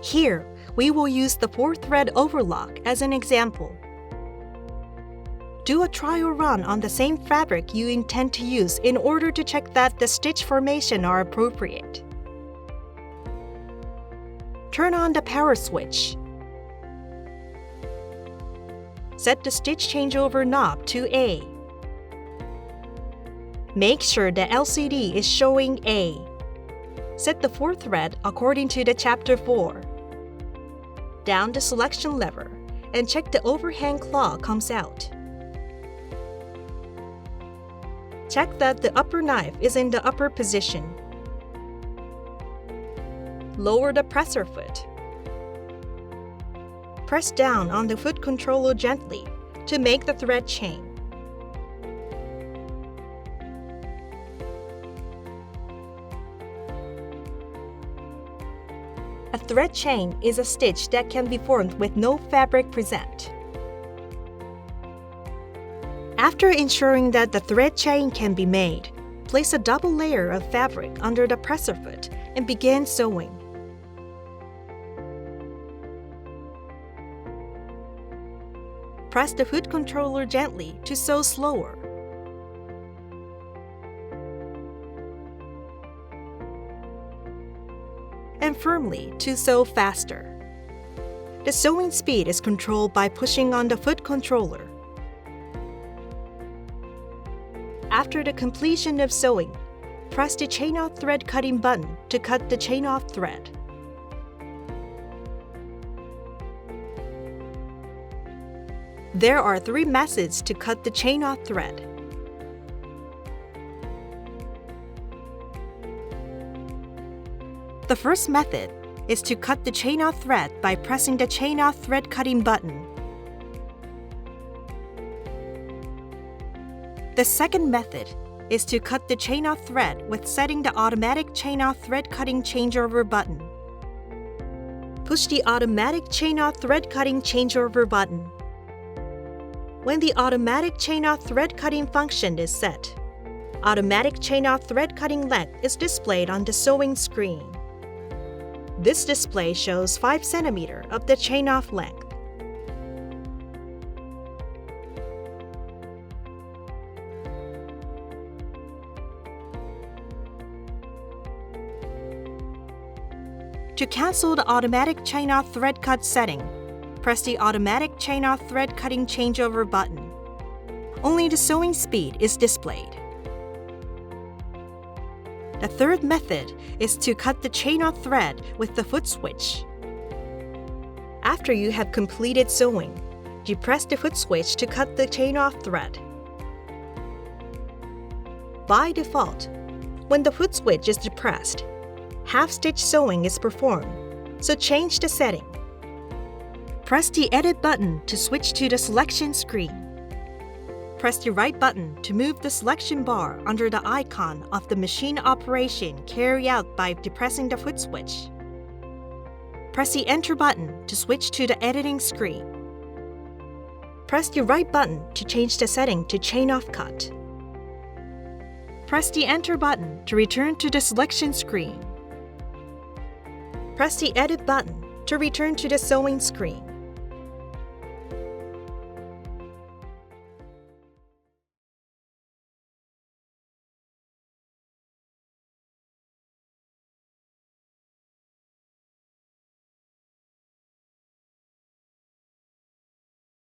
Here, we will use the 4-thread overlock as an example. Do a trial run on the same fabric you intend to use in order to check that the stitch formation are appropriate. Turn on the power switch. Set the stitch changeover knob to A. Make sure the LCD is showing A. Set the 4th thread according to the Chapter 4. Down the selection lever and check the overhang claw comes out. Check that the upper knife is in the upper position. Lower the presser foot. Press down on the foot controller gently to make the thread chain. A thread chain is a stitch that can be formed with no fabric present. After ensuring that the thread chain can be made, place a double layer of fabric under the presser foot and begin sewing. Press the foot controller gently to sew slower. And firmly to sew faster. The sewing speed is controlled by pushing on the foot controller. After the completion of sewing, press the chain-off thread cutting button to cut the chain-off thread. There are 3 methods to cut the chain-off thread. The first method is to cut the chain-off thread by pressing the chain-off thread cutting button. The second method is to cut the chain-off thread with setting the automatic chain-off thread cutting changeover button. Push the automatic chain-off thread cutting changeover button. When the automatic chain-off thread cutting function is set, automatic chain-off thread cutting length is displayed on the sewing screen. This display shows 5 cm of the chain-off length. To cancel the automatic chain-off thread cut setting, press the automatic chain-off thread cutting changeover button. Only the sewing speed is displayed. The third method is to cut the chain-off thread with the foot switch. After you have completed sewing, depress the foot switch to cut the chain-off thread. By default, when the foot switch is depressed, half-stitch sewing is performed, so change the setting. Press the Edit button to switch to the selection screen. Press the right button to move the selection bar under the icon of the machine operation carried out by depressing the foot switch. Press the Enter button to switch to the editing screen. Press the right button to change the setting to chain-off cut. Press the Enter button to return to the selection screen. Press the Edit button to return to the sewing screen.